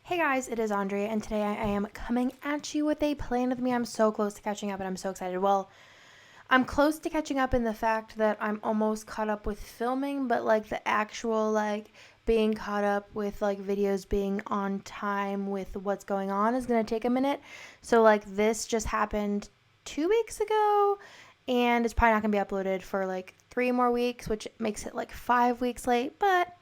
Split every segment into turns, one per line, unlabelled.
Hey guys, it is Andrea, and today I am coming at you with a plan with me. I'm so close to catching up, and I'm so excited. Well, I'm close to catching up in the fact that I'm almost caught up with filming, but the actual being caught up with videos being on time with what's going on is gonna take a minute. So this just happened 2 weeks ago, and it's probably not gonna be uploaded for 3 more weeks, which makes it 5 weeks late, but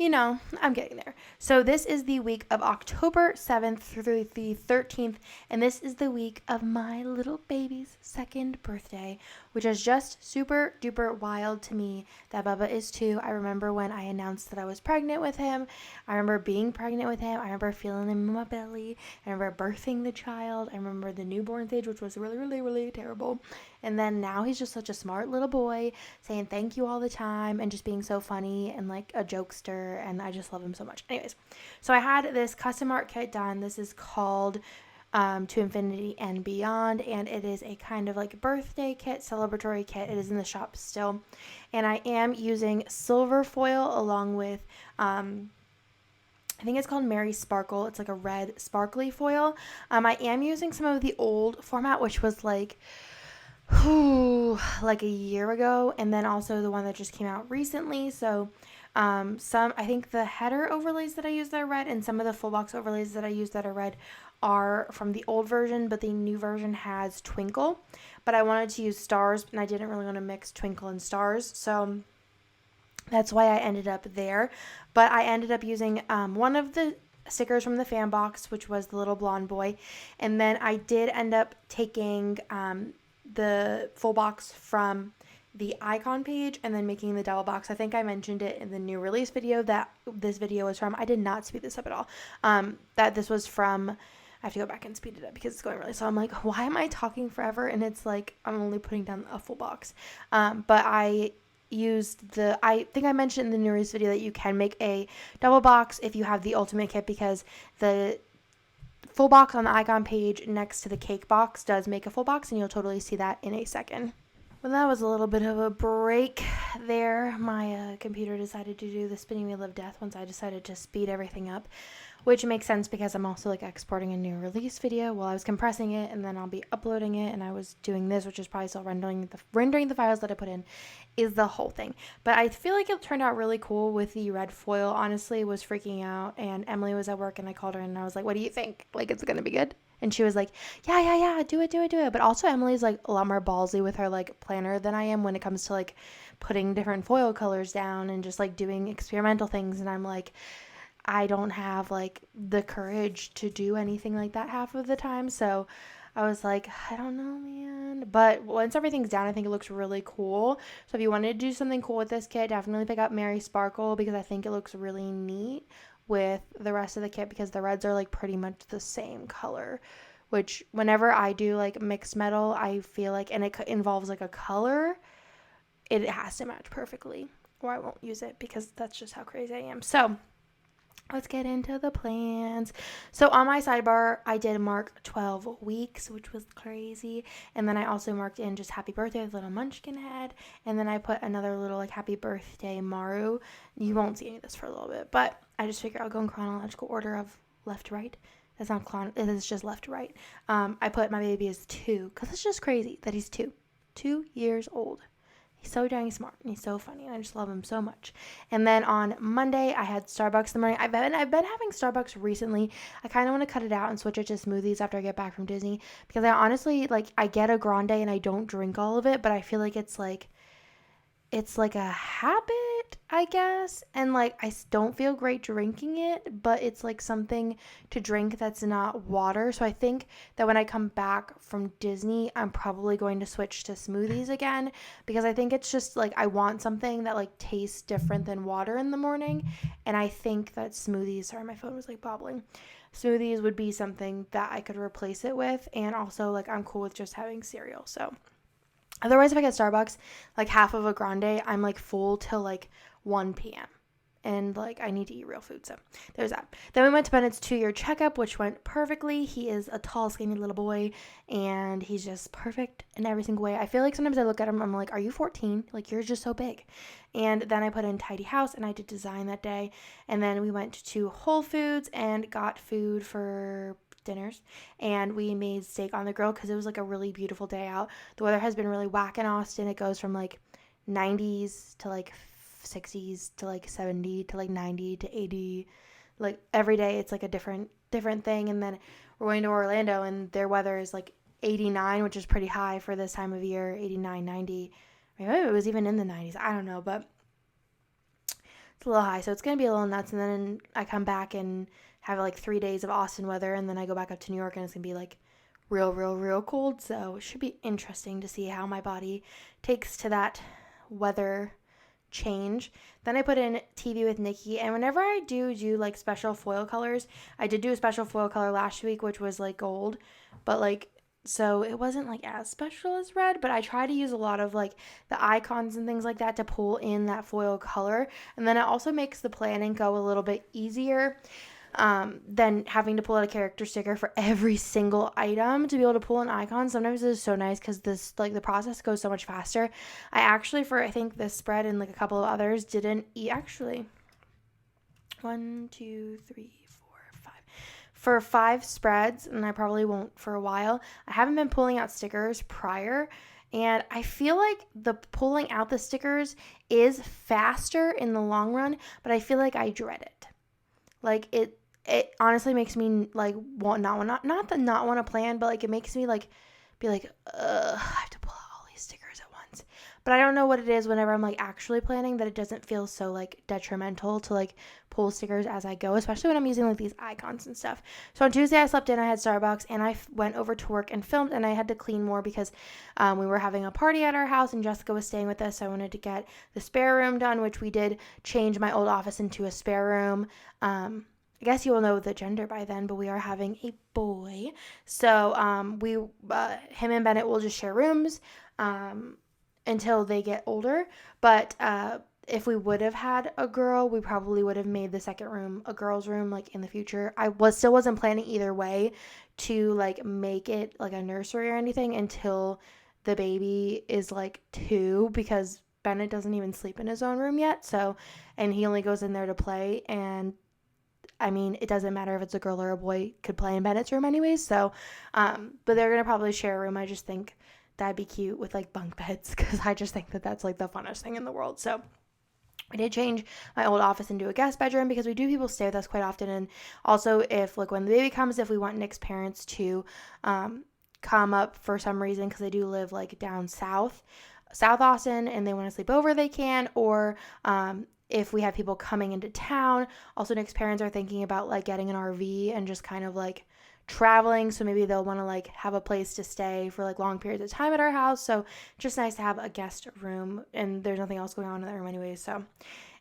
I'm getting there. So this is the week of October 7th through the 13th, and this is the week of my little baby's second birthday, which is just super duper wild to me that Bubba is 2. I remember when I announced that I was pregnant with him. I remember being pregnant with him. I remember feeling him in my belly. I remember birthing the child. I remember the newborn stage, which was really, really, really terrible. And then now he's just such a smart little boy, saying thank you all the time and just being so funny and a jokester, and I just love him so much. Anyways, so I had this custom art kit done. This is called To Infinity and Beyond, and it is a kind of birthday kit, celebratory kit. It is in the shop still, and I am using silver foil along with I think it's called Mary Sparkle. It's a red sparkly foil. I am using some of the old format, which was a year ago, and then also the one that just came out recently. So I think the header overlays that I use that are red, and some of the full box overlays that I use that are red are from the old version, but the new version has twinkle. But I wanted to use stars, and I didn't really want to mix twinkle and stars, so that's why I ended up there. But I ended up using one of the stickers from the fan box, which was the little blonde boy, and then I did end up taking the full box from the icon page and then making the double box. I think I mentioned it in the new release video that this video was from. I did not speed this up at all. That this was from, I have to go back and speed it up because it's going really slow. I'm like, why am I talking forever? And it's I'm only putting down a full box. But I used I think I mentioned in the new release video that you can make a double box if you have the ultimate kit, because the full box on the icon page next to the cake box does make a full box, and you'll totally see that in a second. Well, that was a little bit of a break there. My computer decided to do the spinning wheel of death once I decided to speed everything up, which makes sense because I'm also exporting a new release video while I was compressing it, and then I'll be uploading it, and I was doing this, which is probably still rendering the files that I put in, is the whole thing. But I feel like it turned out really cool with the red foil. Honestly, was freaking out, and Emily was at work, and I called her and I was like, what do you think? It's gonna be good? And she was like, yeah, do it. But also Emily's a lot more ballsy with her planner than I am when it comes to putting different foil colors down and just doing experimental things. And I'm I don't have the courage to do anything like that half of the time. So I was I don't know, man. But once everything's down, I think it looks really cool. So if you wanted to do something cool with this kit, definitely pick up Mary Sparkle, because I think it looks really neat with the rest of the kit, because the reds are pretty much the same color, which whenever I do mixed metal, I feel and it involves a color, it has to match perfectly, or I won't use it, because that's just how crazy I am. So let's get into the plans. So on my sidebar, I did mark 12 weeks, which was crazy. And then I also marked in just happy birthday with little munchkin head. And then I put another little happy birthday Maru. You won't see any of this for a little bit, but I just figured I'll go in chronological order of left to right. That's not it is just left to right. I put my baby as 2, because it's just crazy that he's 2 years old. He's so dang smart, and he's so funny, and I just love him so much. And then on Monday, I had Starbucks in the morning. I've been having Starbucks recently. I kind of want to cut it out and switch it to smoothies after I get back from Disney, because I honestly, I get a grande and I don't drink all of it, but I feel it's a habit, I guess, and I don't feel great drinking it, but it's something to drink that's not water. So I think that when I come back from Disney, I'm probably going to switch to smoothies again, because I think it's just I want something that tastes different than water in the morning, and I think that smoothies, sorry, my phone was bobbling, smoothies would be something that I could replace it with. And also I'm cool with just having cereal. So otherwise, if I get Starbucks, half of a grande, I'm full till 1 p.m. and like I need to eat real food. So there's that. Then we went to Bennett's 2-year checkup, which went perfectly. He is a tall, skinny little boy, and he's just perfect in every single way. I feel like sometimes I look at him, I'm like, are you 14? Like, you're just so big. And then I put in Tidy House, and I did design that day. And then we went to Whole Foods and got food for dinners, and we made steak on the grill because it was like a really beautiful day out. The weather has been really whack in Austin. It goes from like 90s to like 60s to like 70 to like 90 to 80. Like every day it's like a different thing. And then we're going to Orlando, and their weather is like 89, which is pretty high for this time of year. 89, 90. Maybe it was even in the 90s. I don't know, but it's a little high, so it's gonna be a little nuts. And then I come back and have like 3 days of Austin weather, and then I go back up to New York, and it's gonna be like real cold. So it should be interesting to see how my body takes to that weather change. Then I put in TV with Nikki, and whenever I do like special foil colors, I did do a special foil color last week, which was like gold, but like, so it wasn't like as special as red, but I try to use a lot of like the icons and things like that to pull in that foil color. And then it also makes the planning go a little bit easier than having to pull out a character sticker for every single item to be able to pull an icon. Sometimes it is so nice because this, like, the process goes so much faster. I actually, for I think this spread and like a couple of others, didn't eat actually 1, 2, 3, 4, 5 for 5 spreads, and I probably won't for a while. I haven't been pulling out stickers prior, and I feel like the pulling out the stickers is faster in the long run, but I feel like I dread it. Like it honestly makes me like not want to plan, but like it makes me like be like, I have to pull out all these stickers at once. But I don't know what it is whenever I'm like actually planning that it doesn't feel so like detrimental to like pull stickers as I go, especially when I'm using like these icons and stuff. So on Tuesday I slept in, I had Starbucks, and I went over to work and filmed, and I had to clean more because we were having a party at our house and Jessica was staying with us. So I wanted to get the spare room done, which we did change my old office into a spare room. I guess you will know the gender by then, but we are having a boy. So him and Bennett will just share rooms until they get older. But if we would have had a girl, we probably would have made the second room a girl's room like in the future. I still wasn't planning either way to like make it like a nursery or anything until the baby is like 2, because Bennett doesn't even sleep in his own room yet. So, and he only goes in there to play, and I mean, it doesn't matter if it's a girl or a boy, could play in Bennett's room anyways. So, but they're going to probably share a room. I just think that'd be cute with like bunk beds, because I just think that that's like the funnest thing in the world. So I did change my old office into a guest bedroom because we do people stay with us quite often. And also if like when the baby comes, if we want Nick's parents to come up for some reason, because they do live like down South Austin, and they want to sleep over, they can. Or if we have people coming into town. Also, Nick's parents are thinking about like getting an RV and just kind of like traveling, so maybe they'll want to like have a place to stay for like long periods of time at our house. So just nice to have a guest room, and there's nothing else going on in that room anyway, so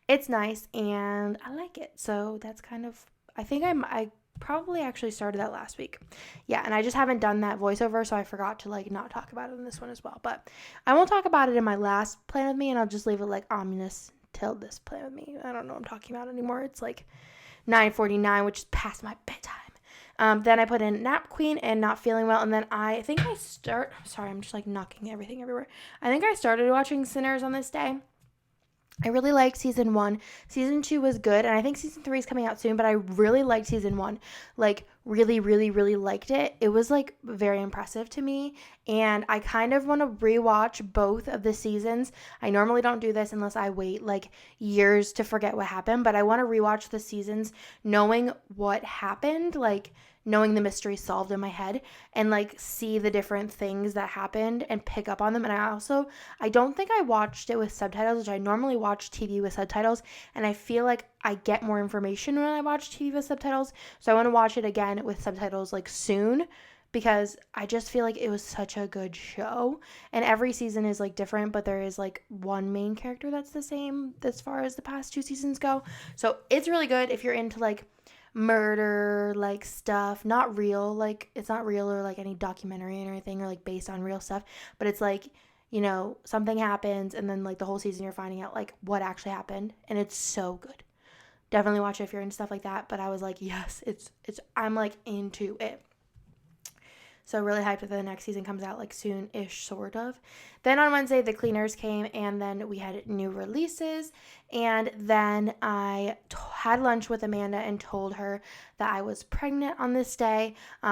it's nice and I like it. So that's kind of, I think I probably actually started that last week. Yeah, and I just haven't done that voiceover, so I forgot to like not talk about it in this one as well. But I won't talk about it in my last plan with me, and I'll just leave it like ominous till this plan with me. I don't know what I'm talking about anymore. It's like 9:49, which is past my bedtime. Then I put in Nap Queen and Not Feeling Well, and then I think sorry, I'm just like knocking everything everywhere. I think I started watching Sinners on this day. I really liked season 1. Season 2 was good, and I think season 3 is coming out soon, but I really liked season 1. Like, really, really, really liked it. It was, like, very impressive to me, and I kind of want to rewatch both of the seasons. I normally don't do this unless I wait, like, years to forget what happened, but I want to rewatch the seasons knowing what happened, like, knowing the mystery solved in my head, and like see the different things that happened and pick up on them. And I don't think I watched it with subtitles, which I normally watch TV with subtitles, and I feel like I get more information when I watch TV with subtitles. So I want to watch it again with subtitles like soon, because I just feel like it was such a good show. And every season is like different, but there is like one main character that's the same as far as the past 2 seasons go. So it's really good if you're into like murder like stuff, not real, like it's not real or like any documentary or anything or like based on real stuff, but it's like, you know, something happens and then like the whole season you're finding out like what actually happened, and it's so good. definitely watch it if you're into stuff like that. But I was like, yes, I'm like into it. So really hyped that the next season comes out like soon-ish, sort of. Then on Wednesday, the cleaners came, and then we had new releases. And then I had lunch with Amanda and told her that I was pregnant on this day. We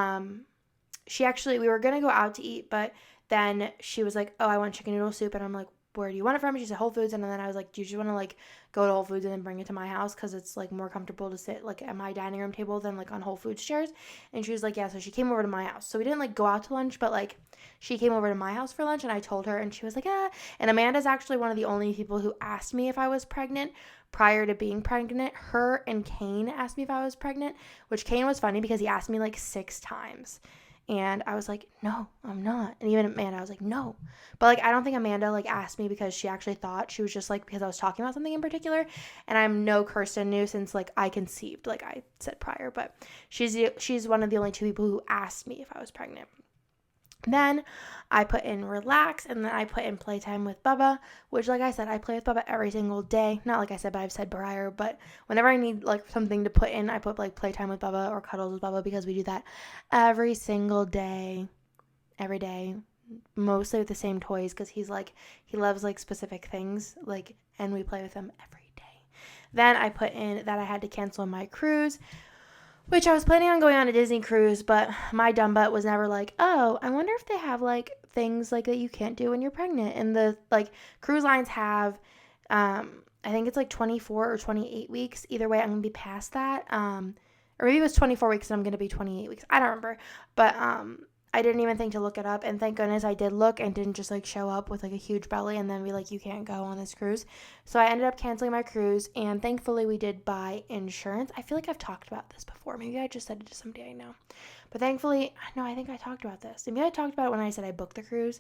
were going to go out to eat, but then she was like, oh, I want chicken noodle soup. And I'm like, where do you want it from? She said Whole Foods. And then I was like, do you just want to like go to Whole Foods and then bring it to my house? Because it's like more comfortable to sit like at my dining room table than like on Whole Foods chairs. And she was like, yeah. So she came over to my house. So we didn't like go out to lunch, but like she came over to my house for lunch, and I told her, and she was like, ah. And Amanda's actually one of the only people who asked me if I was pregnant prior to being pregnant. Her and Kane asked me if I was pregnant, which Kane was funny because he asked me like 6 times. And I was like, no, I'm not. And even Amanda, I was like, no. But like, I don't think Amanda like asked me because she actually thought. She was just like, because I was talking about something in particular. And I'm no Kirsten new since like I conceived, like I said prior. But she's one of the only 2 people who asked me if I was pregnant. Then I put in relax, and then I put in playtime with Bubba, which, like I said, I play with Bubba every single day. Not like I said, but I've said prior, but whenever I need like something to put in, I put like playtime with Bubba or cuddles with Bubba, because we do that every single day, every day, mostly with the same toys, because he loves like specific things, like, and we play with them every day. Then I put in that I had to cancel my cruise, which I was planning on going on a Disney cruise, but my dumb butt was never like, oh, I wonder if they have like things like that you can't do when you're pregnant. And the like cruise lines have, I think it's like 24 or 28 weeks. Either way, I'm gonna be past that. Or maybe it was 24 weeks and I'm gonna be 28 weeks. I don't remember, but I didn't even think to look it up, and thank goodness I did look and didn't just like show up with like a huge belly and then be like, you can't go on this cruise. So I ended up canceling my cruise, and thankfully we did buy insurance. I feel like I've talked about this before. Maybe I just said it to somebody I know, but thankfully, no, I think I talked about this. Maybe I talked about it when I said I booked the cruise.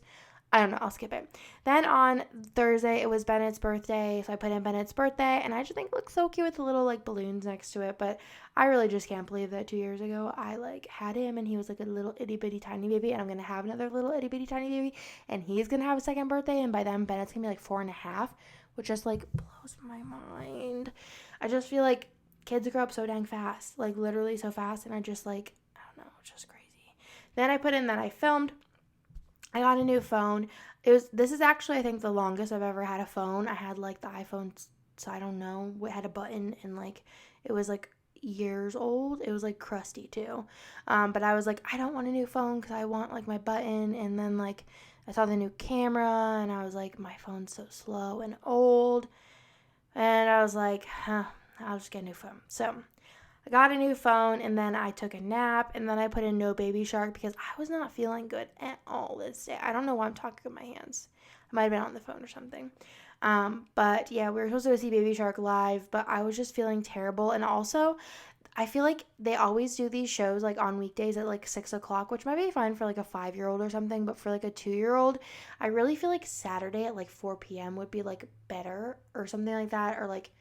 I don't know. I'll skip it. Then on Thursday, it was Bennett's birthday. So I put in Bennett's birthday, and I just think it looks so cute with the little like balloons next to it. But I really just can't believe that 2 years ago I like had him, and he was like a little itty bitty tiny baby, and I'm going to have another little itty bitty tiny baby, and he's going to have a second birthday. And by then Bennett's going to be like 4.5, which just like blows my mind. I just feel like kids grow up so dang fast, like literally so fast. And I just like, I don't know, it's just crazy. Then I put in that I filmed. I got a new phone. This is actually, I think, the longest I've ever had a phone. I had like the iPhone, so I don't know, it had a button, and like it was like years old. It was like crusty too. But I was like, I don't want a new phone because I want like my button. And then like I saw the new camera, and I was like, my phone's so slow and old. And I was like, I'll just get a new phone. So I got a new phone, and then I took a nap, and then I put in No Baby Shark because I was not feeling good at all this day. I don't know why I'm talking with my hands. I might have been on the phone or something. But yeah, we were supposed to go see Baby Shark live, but I was just feeling terrible. And also, I feel like they always do these shows like on weekdays at like 6 o'clock, which might be fine for like a 5-year-old or something, but for like a 2-year-old, I really feel like Saturday at like 4 p.m. would be like better or something like that. Or like,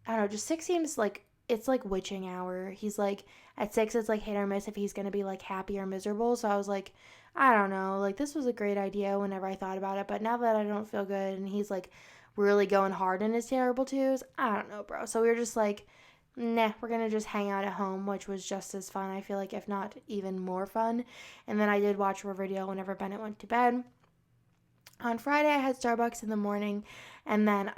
I don't know, just 6 seems like it's like witching hour. He's like at 6, it's like hit or miss if he's gonna be like happy or miserable. So I was like, I don't know, like this was a great idea whenever I thought about it, but now that I don't feel good and he's like really going hard in his terrible twos, I don't know, bro. So we were just like, nah, we're gonna just hang out at home, which was just as fun, I feel like, if not even more fun. And then I did watch Riverdale whenever Bennett went to bed. On Friday, I had Starbucks in the morning, and then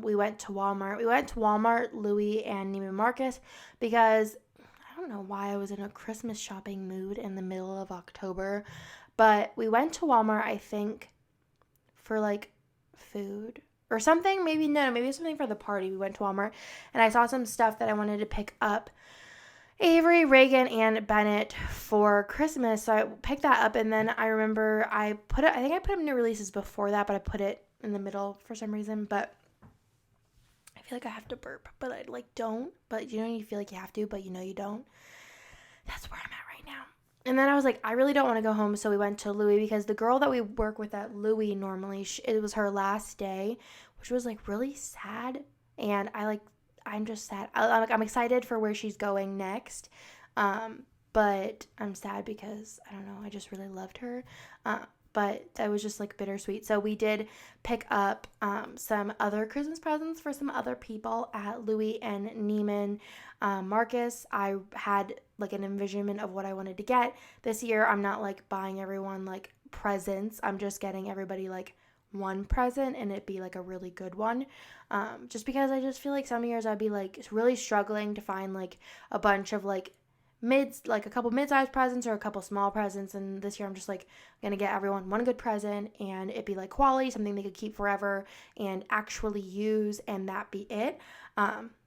we went to Walmart. We went to Walmart, Louis, and Neiman Marcus, because I don't know why I was in a Christmas shopping mood in the middle of October, but we went to Walmart, I think, for like food or something. Maybe it was something for the party. We went to Walmart, and I saw some stuff that I wanted to pick up Avery, Reagan, and Bennett for Christmas. So I picked that up, and then I remember I think I put them new releases before that, but I put it in the middle for some reason. But I feel like I have to burp, but I like don't. But you know, you feel like you have to, but you know you don't. That's where I'm at right now. And then I was like, I really don't want to go home, so we went to Louis, because the girl that we work with at Louis normally, it was her last day, which was like really sad. And I'm just sad. I'm excited for where she's going next, but I'm sad because, I don't know, I just really loved her. but it was just like bittersweet. So we did pick up some other Christmas presents for some other people at Louis and Neiman Marcus. I had like an envisionment of what I wanted to get this year. I'm not like buying everyone like presents. I'm just getting everybody like one present, and it'd be like a really good one, just because I just feel like some years I'd be like really struggling to find like a bunch of like a couple mid-sized presents or a couple small presents, and this year I'm just like gonna get everyone one good present, and it'd be like quality, something they could keep forever and actually use, and that be it.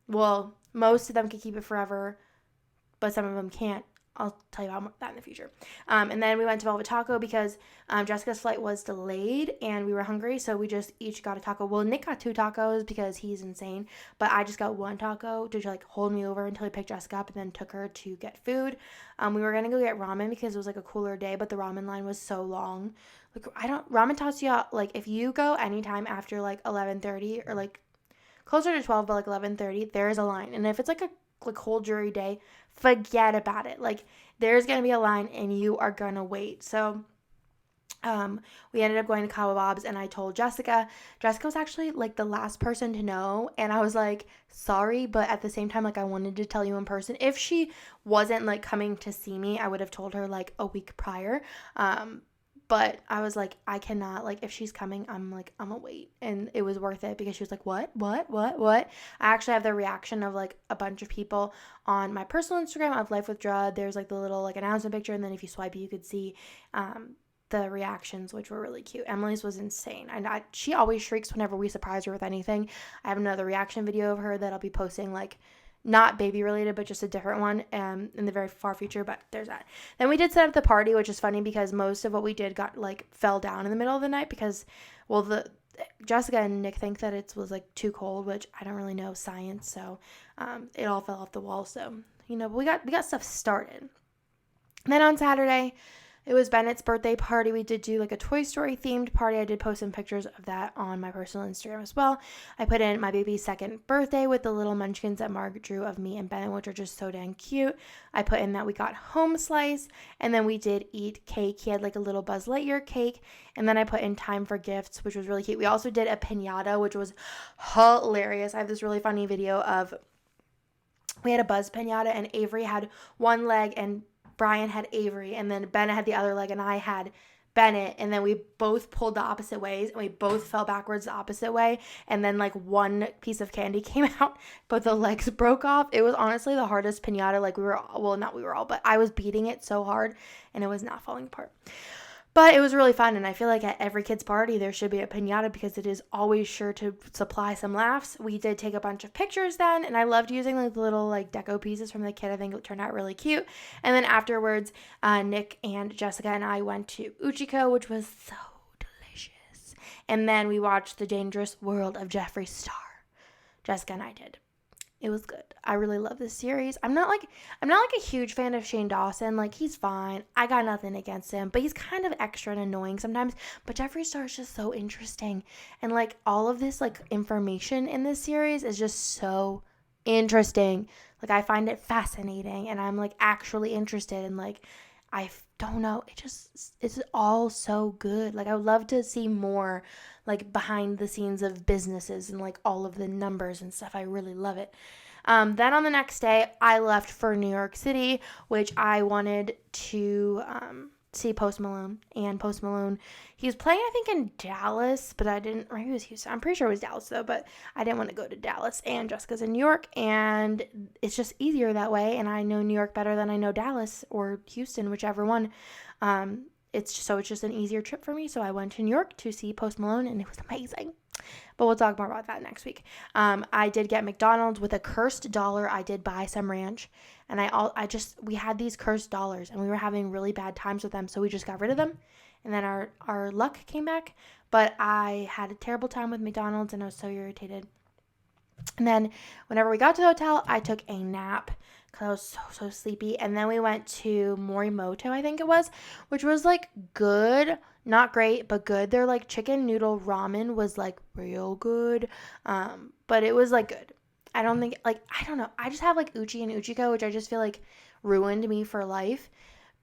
Well, most of them could keep it forever, but some of them can't. I'll tell you about that in the future. And then we went to Velvet Taco because Jessica's flight was delayed and we were hungry, so we just each got a taco. Well, Nick got 2 tacos because he's insane, but I just got 1 taco to like hold me over until he picked Jessica up and then took her to get food. We were gonna go get ramen because it was like a cooler day, but the ramen line was so long. Like ramen Tatsuya, like if you go anytime after like 11:30 or like closer to 12, but like 11:30, there is a line, and if it's like a cold jury day, forget about it. Like there's gonna be a line and you are gonna wait. So we ended up going to Kava Bob's, and I told Jessica was actually like the last person to know, and I was like, sorry, but at the same time, like I wanted to tell you in person. If she wasn't like coming to see me, I would have told her like a week prior. But I was like, I cannot, like, if she's coming, I'm gonna wait. And it was worth it because she was like, what? I actually have the reaction of, like, a bunch of people on my personal Instagram of Life with Drud. There's, like, the little, like, announcement picture, and then if you swipe, you could see the reactions, which were really cute. Emily's was insane. And she always shrieks whenever we surprise her with anything. I have another reaction video of her that I'll be posting, like, not baby related, but just a different one in the very far future, but there's that. Then we did set up the party, which is funny because most of what we did got like fell down in the middle of the night because, well, Jessica and Nick think that it was like too cold, which I don't really know science, so it all fell off the wall. So, but we got stuff started. And then on Saturday, it was Bennett's birthday party. We did do like a Toy Story themed party. I did post some pictures of that on my personal Instagram as well. I put in my baby's 2nd birthday with the little munchkins that Mark drew of me and Bennett, which are just so dang cute. I put in that we got home slice, and then we did eat cake. He had like a little Buzz Lightyear cake, and then I put in time for gifts, which was really cute. We also did a piñata, which was hilarious. I have this really funny video of we had a Buzz piñata, and Avery had one leg and Brian had Avery, and then Bennett had the other leg, and I had Bennett, and then we both pulled the opposite ways, and we both fell backwards the opposite way, and then like one piece of candy came out, but the legs broke off. It was honestly the hardest piñata. Like but I was beating it so hard, and it was not falling apart. But it was really fun, and I feel like at every kid's party there should be a piñata because it is always sure to supply some laughs. We did take a bunch of pictures then, and I loved using like the little like deco pieces from the kit. I think it turned out really cute. And then afterwards, Nick and Jessica and I went to Uchiko, which was so delicious. And then we watched The Dangerous World of Jeffree Star. Jessica and I did. It was good. I really love this series. I'm not like a huge fan of Shane Dawson. Like, he's fine. I got nothing against him, but he's kind of extra and annoying sometimes. But Jeffree Star is just so interesting, and like all of this like information in this series is just so interesting. Like, I find it fascinating, and I'm like actually interested, and like I don't know, it's all so good. Like, I would love to see more like behind the scenes of businesses and like all of the numbers and stuff. I really love it. Then on the next day, I left for New York City, which I wanted to see Post Malone. And Post Malone, he was playing, I think, in Dallas, but maybe it was Houston. I'm pretty sure it was Dallas, though, but I didn't want to go to Dallas. And Jessica's in New York, and it's just easier that way. And I know New York better than I know Dallas or Houston, whichever one. It's just an easier trip for me. So I went to New York to see Post Malone, and it was amazing. But we'll talk more about that next week. I did get McDonald's with a cursed dollar. I did buy some ranch, and we had these cursed dollars, and we were having really bad times with them, so we just got rid of them. And then our luck came back, but I had a terrible time with McDonald's, and I was so irritated. And then whenever we got to the hotel, I took a nap because I was so sleepy. And then we went to Morimoto, I think it was, which was like good. Not great, but good. Their like chicken noodle ramen was like real good. But it was like good. I don't know. I just have like Uchi and Uchiko, which I just feel like ruined me for life.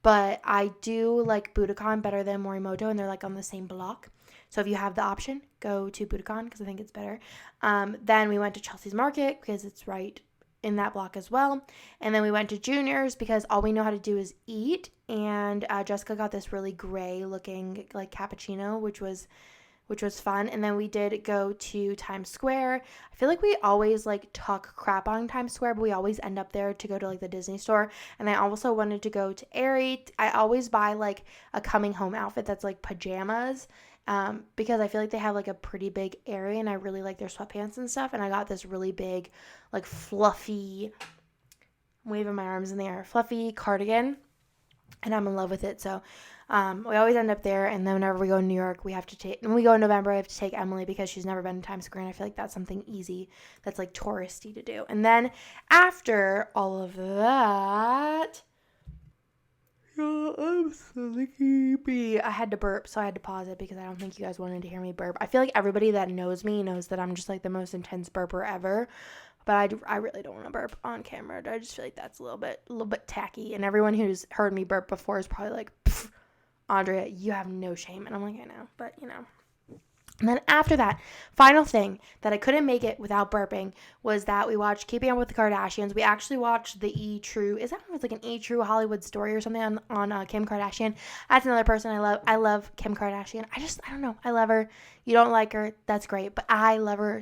but I do like Budokan better than Morimoto, and they're like on the same block. So if you have the option, go to Budokan because I think it's better. Then we went to Chelsea's Market because it's right in that block as well. And then we went to Junior's because all we know how to do is eat. And Jessica got this really gray looking like cappuccino, which was fun. And then we did go to Times Square. I feel like we always like talk crap on Times Square, but we always end up there to go to like the Disney store. And I also wanted to go to Aerie. I always buy like a coming home outfit that's like pajamas, because I feel like they have like a pretty big area, and I really like their sweatpants and stuff. And I got this really big, like fluffy, I'm waving my arms in the air, fluffy cardigan, and I'm in love with it. So we always end up there. And then whenever we go to New York, when we go in November, I have to take Emily because she's never been to Times Square, and I feel like that's something easy that's like touristy to do. And then after all of that, I'm sleepy. I had to burp, so I had to pause it because I don't think you guys wanted to hear me burp. I feel like everybody that knows me knows that I'm just like the most intense burper ever. But I really don't want to burp on camera. I just feel like that's a little bit tacky. And everyone who's heard me burp before is probably like, Andrea, you have no shame. And I'm like, I know, but you know. And then after that, final thing that I couldn't make it without burping was that we watched Keeping Up with the Kardashians. We actually watched the is that like an E! True Hollywood Story or something on Kim Kardashian. That's another person I love. I love Kim Kardashian. I don't know. I love her. You don't like her. That's great. But I love her.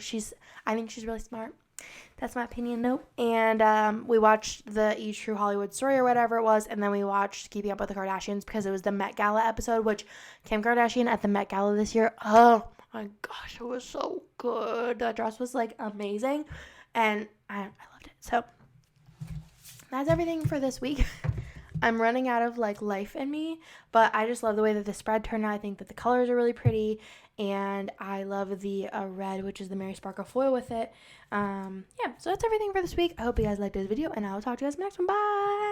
I think she's really smart. That's my opinion, nope. And we watched the E! True Hollywood Story or whatever it was, and then we watched Keeping Up with the Kardashians because it was the Met Gala episode, which Kim Kardashian at the Met Gala this year, oh my gosh, it was so good. That dress was like amazing, and I loved it. So that's everything for this week. I'm running out of like life in me, but I just love the way that the spread turned out. I think that the colors are really pretty, and I love the red, which is the Mary Sparkle foil with it. Yeah, so that's everything for this week. I hope you guys liked this video, and I'll talk to you guys next one. Bye!